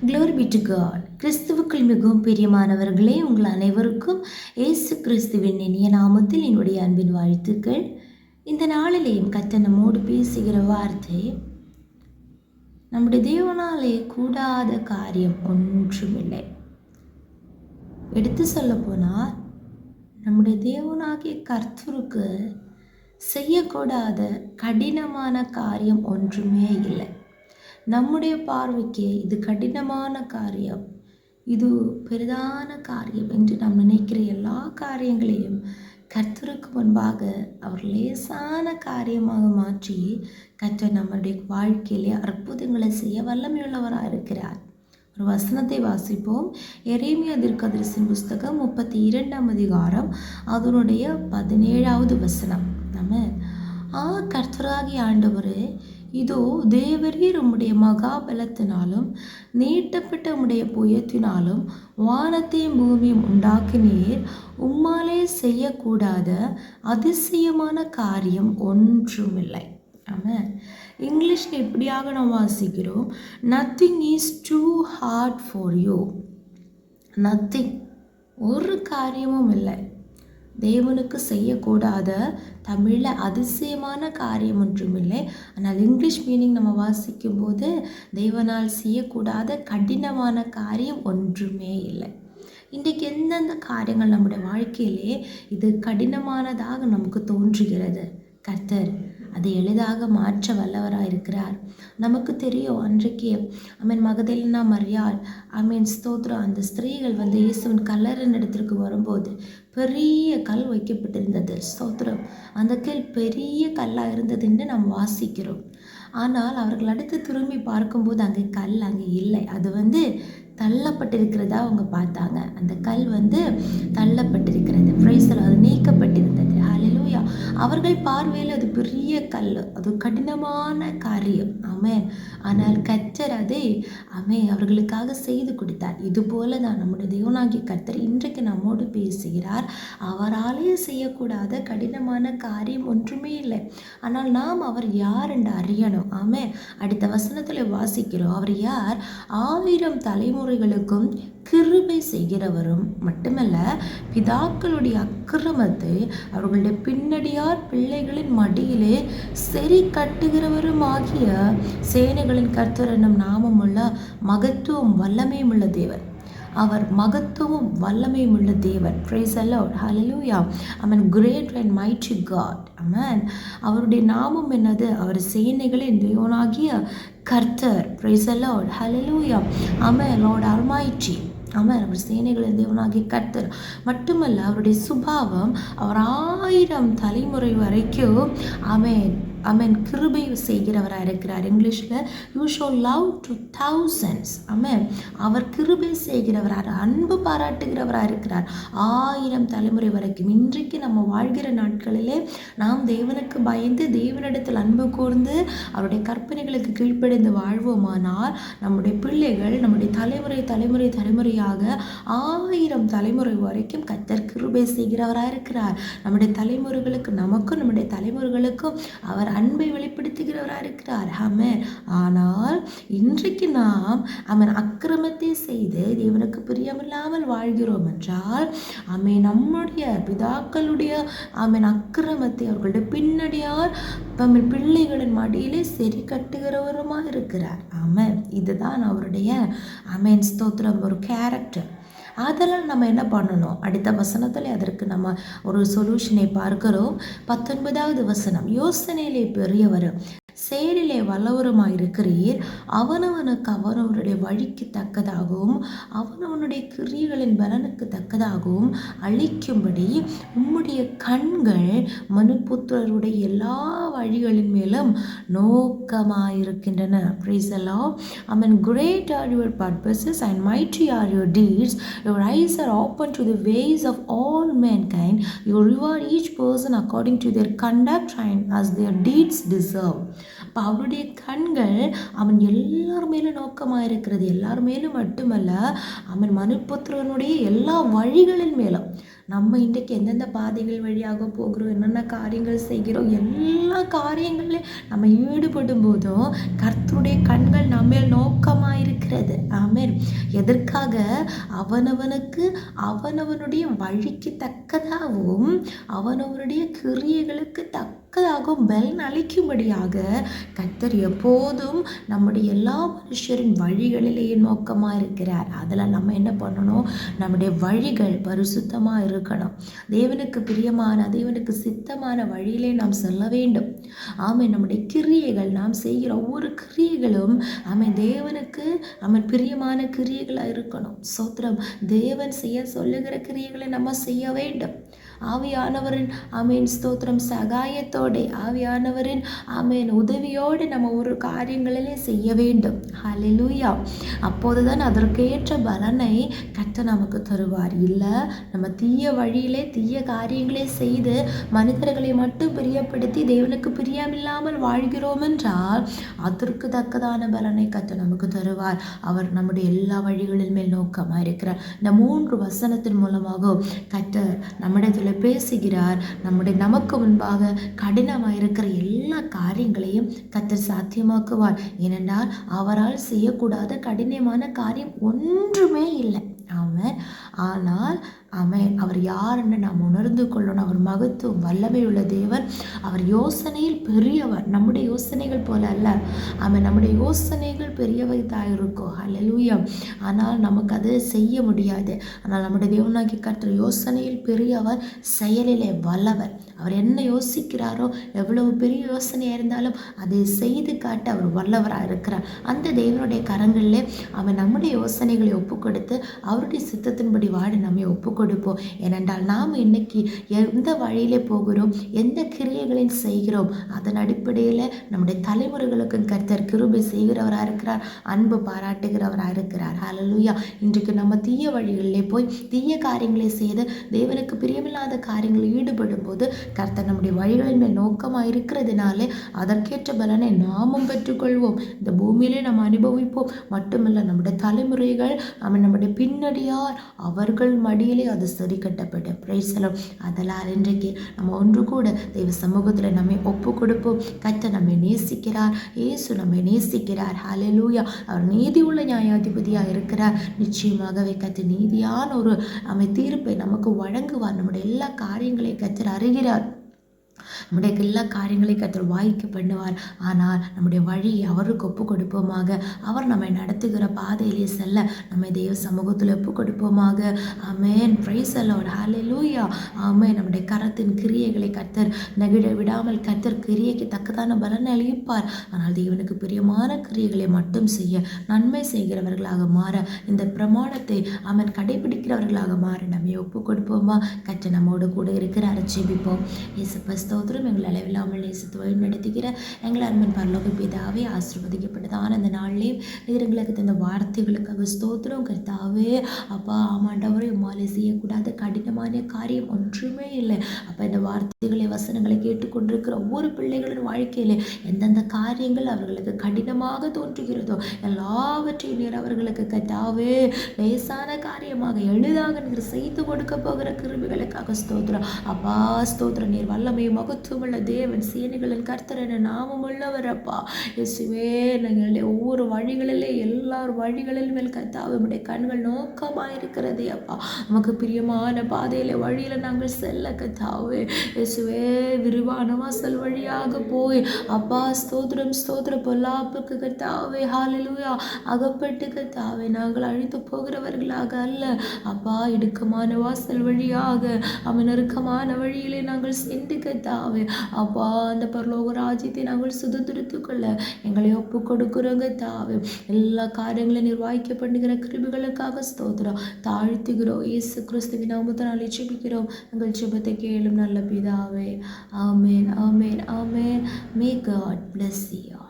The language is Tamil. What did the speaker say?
Glory be to God. கிறிஸ்துவுக்குள் மிகவும் பிரியமானவர்களே, உங்கள் அனைவருக்கும் இயேசு கிறிஸ்துவின் இனிய நாமத்தில் என்னுடைய அன்பின் வாழ்த்துக்கள். இந்த நாளிலேயும் கர்த்தர் நம்மோடு பேசுகிற வார்த்தை, நம்முடைய தேவனாலே கூடாத காரியம் ஒன்றுமில்லை. எடுத்து சொல்ல போனால், நம்முடைய தேவனாகிய கர்த்தருக்கு செய்யக்கூடாத கடினமான காரியம் ஒன்றுமே இல்லை. நம்முடைய பார்வைக்கு இது கடினமான காரியம், இது பெரிதான காரியம் என்று நாம் நினைக்கிற எல்லா காரியங்களையும் கர்த்தருக்கு முன்பாக அவர் லேசான காரியமாக மாற்றி கர்த்தர் நம்முடைய வாழ்க்கையிலே அற்புதங்களை செய்ய வல்லமையுள்ளவராக இருக்கிறார். ஒரு வசனத்தை வாசிப்போம். எரேமியா தீர்க்கதரிசியின் புஸ்தகம் 32ஆம் அதிகாரம் அதனுடைய 17வது வசனம். நம்ம கர்த்தராகிய ஆண்டவரே, இதோ தேவரீர் உம்முடைய மகாபலத்தினாலும் நீட்டப்பட்ட உம்முடைய புயத்தினாலும் வானத்தையும் பூமியும் உண்டாக்கினீர். உம்மாலே செய்யக்கூடாத அதிசயமான காரியம் ஒன்றுமில்லை. ஆமாம். இங்கிலீஷில் இப்படியாக நாம் வாசிக்கிறோம், nothing is too hard for you. Nothing, ஒரு காரியமும் இல்லை. தேவனுக்கு செய்யக்கூடாத தமிழில் அதிசயமான காரியம் ஒன்றுமில்லை. ஆனால் இங்கிலீஷ் மீனிங் நம்ம வாசிக்கும் போது தேவனால் செய்யக்கூடாத கடினமான காரியம் ஒன்றுமே இல்லை. இன்றைக்கு எந்தெந்த காரியங்கள் நம்முடைய வாழ்க்கையிலே இது கடினமானதாக நமக்கு தோன்றுகிறது, கர்த்தர் அதை எளிதாக மாற்ற வல்லவராக இருக்கிறார். நமக்கு தெரியும், அன்றைக்கு மகதலேனா மரியாள் ஸ்தோத்திரம், அந்த ஸ்திரீகள் இயேசுவின் கல்லறையின் இடத்திற்கு வரும்போது பெரிய கல் வைக்கப்பட்டிருந்தது. ஸ்தோத்திரம், அந்த கல் பெரிய கல்லாக இருந்தது என்று நாம் வாசிக்கிறோம். ஆனால் அவர்கள் அடுத்து திரும்பி பார்க்கும்போது அங்கே கல் அங்கே இல்லை. அது தள்ளப்பட்டிருக்கிறதா அவங்க பார்த்தாங்க. அந்த கல் தள்ளப்பட்டிருக்கிறது, அது நீக்கப்பட்டிருந்தது. ஹல்லேலூயா. அவர்கள் பார்வையில் அது பெரிய கல், அது கடினமான காரியம். ஆமென். ஆனால் கர்த்தர் அதை அவர்களுக்காக செய்து கொடுத்தார். இது போல தான் நம்முடைய தேவனாகிய கர்த்தர் இன்றைக்கு நம்மோடு பேசுகிறார். அவராலே செய்யக்கூடாத கடினமான காரியம் ஒன்றுமே இல்லை. ஆனால் நாம் அவர் யார் என்று அறியணும். ஆமென். அடுத்த வசனத்தில் வாசிக்கிறோம், அவர் யார்? 1000 தலைமுறைகளுக்கும் கிருபை செய்கிறவரும் மட்டுமல்ல, பிதாக்களுடைய அக்கிரமத்தை அவர்களுடைய பின்னடியார் பிள்ளைகளின் மடியிலே சரி கட்டுகிறவரும் ஆகிய சேனைகளின் கர்த்தர் என்னும் நாமமுள்ள மகத்துவம் வல்லமையும் உள்ள தேவன். அவர் மகத்துவம் வல்லமையும் உள்ள தேவன். Praise the Lord. Hallelujah. Great and mighty God. Amen. அவருடைய நாமம் என்னது? அவர் சேனைகளின் தேவனாகிய கர்த்தர். Praise the Lord. Hallelujah. Amen. Lord Almighty. அவர் சேனைகளின் தேவனாகிய கர்த்தர் மட்டுமல்ல, அவருடைய சுபாவம் அவர் 1000 தலைமுறை வரைக்கும் கிருபை செய்கிறவராக இருக்கிறார். இங்கிலீஷில் you show love to thousands. அவர் கிருபை செய்கிறவராக, அன்பு பாராட்டுகிறவராக இருக்கிறார் 1000 தலைமுறை வரைக்கும். இன்றைக்கு நம்ம வாழ்கிற நாட்களிலே நாம் தேவனுக்கு பயந்து தேவனிடத்தில் அன்பு கூர்ந்து அவருடைய கற்பனைகளுக்கு கீழ்ப்படிந்து வாழ்வோமானால் நம்முடைய பிள்ளைகள் நம்முடைய தலைமுறையாக 1000 தலைமுறை வரைக்கும் கர்த்தர் கிருபை செய்கிறவராக இருக்கிறார். நம்முடைய தலைமுறைகளுக்கு, நமக்கும் நம்முடைய தலைமுறைகளுக்கும் அவர் அன்பை வெளிப்படுத்துகிறவராக இருக்கிறார். ஆனால் இன்றைக்கு நாம் அக்கிரமத்தை செய்து தேவனுக்கு பிரியமில்லாமல் வாழ்கிறோம் என்றால் நம்முடைய பிதாக்களுடைய அக்கிரமத்தை அவர்களுடைய பின்னடியார் பிள்ளைகளின் மடியிலே சரி கட்டுகிறவருமா இருக்கிறார். இதுதான் அவருடைய ஸ்தோத்திரம், ஒரு கேரக்டர். அதெல்லாம் நம்ம என்ன பண்ணணும்? அடுத்த வசனத்தில் அதற்கு நம்ம ஒரு சொல்யூஷனை பார்க்கிறோம். 19வது வசனம், யோசனையிலே பெரியவர் செயலிலே வல்லவருமாயிருக்கிறீர். அவனவனுக்கு அவனவருடைய வழிக்கு தக்கதாகவும் அவனவனுடைய கிரியைகளின் பலனுக்கு தக்கதாகவும் அளிக்கும்படி உம்முடைய கண்கள் மனுபுத்திரருடைய எல்லா வழிகளின் மேலும் நோக்கமாயிருக்கின்றன. Praise the Lord. Great are your purposes and mighty are your deeds. Your eyes are open to the ways of all mankind. You reward each person according to their conduct and as their deeds deserve. அப்போ அவருடைய கண்கள் எல்லார் மேலும் நோக்கமாக இருக்கிறது. எல்லார் மேலும் மட்டுமல்ல, மனுபுத்திரனுடைய எல்லா வழிகளின் மேலும். நம்ம இன்றைக்கு எந்தெந்த பாதைகள் வழியாக போகிறோம், என்னென்ன காரியங்கள் செய்கிறோம், எல்லா காரியங்களையும் நம்ம ஈடுபடும் போதும் கர்த்தருடைய கண்கள் நம்ம நோக்கமாக இருக்கிறது. ஆமென். எதற்காக? அவனவனுக்கு அவனவனுடைய வழிக்கு தக்கதாகவும் அவனவனுடைய கிரியைகளுக்கு தக்கதாகவும் பலன் அளிக்கும்படியாக கர்த்தர் எப்போதும் நம்முடைய எல்லா மனுஷரின் வழிகளிலேயே நோக்கமாக இருக்கிறார். அதில் நம்ம என்ன பண்ணணும்? நம்முடைய வழிகள் பரிசுத்தமாக இருக்கணும். தேவனுக்கு பிரியமான, தேவனுக்கு சித்தமான வழியிலே நாம் செல்ல வேண்டும். ஆமென். நம்முடைய கிரியைகள், நாம் செய்கிற ஒவ்வொரு கிரியைகளும் தேவனுக்கு பிரியமான கிரியைகளாக இருக்கணும். ஸ்தோத்திரம். தேவன் செய்ய சொல்லுகிற கிரியைகளை நம்ம செய்ய வேண்டும். ஆவியானவரின் ஸ்தோத்திரம் சகாயத்தோட, ஆவியானவரின் உதவியோடு நம்ம ஒரு காரியங்களிலே செய்ய வேண்டும். ஹல்லேலூயா. அப்போதுதான் அதற்கேற்ற பலனை கர்த்தர் நமக்கு தருவார். இல்லை நம்ம தீய வழியிலே தீய காரியங்களை செய்து மனிதர்களை மட்டும் பிரியப்படுத்தி தேவனுக்கு பிரியமில்லாமல் வாழ்கிறோம் என்றால் அதற்கு தக்கதான பலனை கர்த்தர் நமக்கு தருவார். அவர் நம்முடைய எல்லா வழிகளின் மேல் நோக்கமாக இருக்கிறார். இந்த 3 வசனத்தின் மூலமாக கர்த்தர் நம்மிடத்தில் பேசுகிறார். நமக்கு முன்பாக கடினமாக இருக்கிற எல்லா காரியங்களையும் கர்த்தர் சாத்தியமாக்குவார். ஏனென்றால் அவரால் செய்யக்கூடாத கடினமான காரியம் ஒன்றுமே இல்லை. ஆனால் அவர் யாருன்னு நாம் உணர்ந்து கொள்ளணும். அவர் மகத்துவம் வல்லமை உள்ள தேவன். அவர் யோசனையில் பெரியவர். நம்முடைய யோசனைகள் போல அல்ல. நம்முடைய யோசனைகள் பெரியவைதான் இருக்கும். ஹல்லேலூயா. ஆனால் நமக்கு அது செய்ய முடியாது. ஆனால் நம்முடைய தேவனாகிய கர்த்தர் யோசனையில் பெரியவர், செயலிலே வல்லவர். அவர் என்ன யோசிக்கிறாரோ, எவ்வளவு பெரிய யோசனையாக இருந்தாலும் அதை செய்து காட்ட அவர் வல்லவராக இருக்கிறார். அந்த தேவனுடைய கரங்களிலே நம்முடைய யோசனைகளை ஒப்பு கொடுத்து அவருடைய சித்தத்தின்படி வாழ நம்மை ஒப்பு கொடுப்போம். ஏனென்றால் நாம் இன்னைக்கு எந்த வழியிலே போகிறோம், எந்த கிரியைகளில் செய்கிறோம், அதன் அடிப்படையில் நம்முடைய தலைமுறைகளுக்கு கர்த்தர் கிருபை செய்கிறவராக இருக்கிறார், அன்பு பாராட்டுகிறவராக இருக்கிறார். ஹல்லேலூயா. இன்றைக்கு நம்ம தீய வழிகளிலே போய் தீய காரியங்களை செய்து தேவனுக்கு பிரியமில்லாத காரியங்களில் ஈடுபடும் போது கர்த்தர் நம்முடைய வழிகளின் மேல் நோக்கமாக இருக்கிறதுனாலே அதற்கேற்ற பலனை நாமும் பெற்றுக்கொள்வோம். இந்த பூமியிலே நாம் அனுபவிப்போம். மட்டுமல்ல, நம்முடைய தலைமுறைகள் நம்முடைய பின்னடியார் அவர்கள் மடியிலே அது சரி கட்டப்படும். Praise the Lord. அதனால் இன்றைக்கு நம்ம ஒன்று கூட தெய்வ சமூகத்தில் நம்மை ஒப்பு கொடுப்போம். கர்த்தர் நம்மை நேசிக்கிறார். இயேசு நம்மை நேசிக்கிறார். ஹல்லேலூயா. அவர் நீதி உள்ள நியாயாதிபதியாக இருக்கிறார். நிச்சயமாகவே கர்த்தர் நீதியான ஒரு தீர்ப்பை நமக்கு வழங்குவார். நம்முடைய எல்லா காரியங்களையும் கர்த்தர் அறிகிறார். நம்முடைய எல்லா காரியங்களையும் கர்த்தர் வாய்க்க பண்ணுவார். ஆனால் நம்முடைய வழியை அவருக்கு ஒப்பு கொடுப்போமாக. அவர் நம்மை நடத்துகிற பாதையிலே செல்ல நம்மை தெய்வ சமூகத்தில் ஒப்பு கொடுப்போமாக. ஆமென். Praise the Lord. ஹல்லேலூயா. ஆமென். நம்முடைய கரத்தின் கிரியைகளை கர்த்தர் நெகிழ விடாமல் கர்த்தர் கிரியைக்கு தக்கதான பலனை அளிப்பார். ஆனால் தேவனுக்கு பிரியமான கிரியைகளை மட்டும் செய்ய, நன்மை செய்கிறவர்களாக மாற, இந்த பிரமாணத்தை கடைபிடிக்கிறவர்களாக மாற நம்மை ஒப்பு கொடுப்போமா. கர்த்தர் நம்மோடு கூட இருக்கிறார். ஜெபிப்போம். இயேசுப்பா ஸ்தோத்திரம். எங்களை அளவில்லாமல் நேசித்து வழி நடத்துகிற எங்கள் அருமையின் பரலோக பிதாவே, ஆசீர்வதிக்கப்பட்டதான அந்த நாளிலே நீர் எங்களுக்கு தந்த வார்த்தைகளுக்காக ஸ்தோத்திரம். கர்த்தாவே அப்பா, ஆமாண்டவரை உம்மாலே செய்யக்கூடாத கடினமான காரியம் ஒன்றுமே இல்லை. அப்போ இந்த வார்த்தைகளை வசனங்களை கேட்டுக்கொண்டிருக்கிற ஒவ்வொரு பிள்ளைகளின் வாழ்க்கையிலே எந்தெந்த காரியங்கள் அவர்களுக்கு கடினமாக தோன்றுகிறதோ எல்லாவற்றையும் நீர் அவர்களுக்கு கர்த்தாவே லேசான காரியமாக எளிதாக நீர் செய்து கொடுக்க போகிற கிருபைகளுக்காக ஸ்தோத்திரம். அப்பா ஸ்தோத்திரம். நீர் வல்லமை மகத்துவமுள்ள தேவன், சேனைகளின் கர்த்தர் என நாமம் உள்ளவர். அப்பா இயேசுவே, நாங்கள் ஒவ்வொரு வழிகளிலே எல்லார் வழிகளின் மேல் கர்த்தாவே உம்முடைய கண்கள் நோக்கமாக இருக்கிறதே. அப்பா நமக்கு பிரியமான பாதையில வழியில நாங்கள் செல்ல கர்த்தாவே இயேசுவே, விரிவான வாசல் வழியாக போய் அப்பா ஸ்தோத்திரம் ஸ்தோத்திரம் பொல்லாப்புக்கு கர்த்தாவே ஹல்லேலூயா அகப்பட்டு கர்த்தாவே நாங்கள் அழித்து போகிறவர்களாக அல்ல. அப்பா இடுக்கமான வாசல் வழியாக நெருக்கமான வழியிலே நாங்கள் சென்று கர்த்தாவே அப்பா அந்த பரலோக ராஜ்யத்தை நாங்கள் சுதந்திரித்துக் கொள்ள எங்களை ஒப்பு கொடுக்கிறோங்க கர்த்தாவே. எல்லா காரியங்களையும் நிர்வாகிக்க பண்ணுகிற கிருபைகளுக்காக ஸ்தோத்திரம் தாழ்த்துகிறோம். இயேசு கிறிஸ்துவின் நாமத்தினாலே ஜெபிக்கிறோம். எங்கள் ஜெபத்தை கேளும் நல்ல பிதாவே. ஆமென், ஆமென், ஆமென். May God bless you.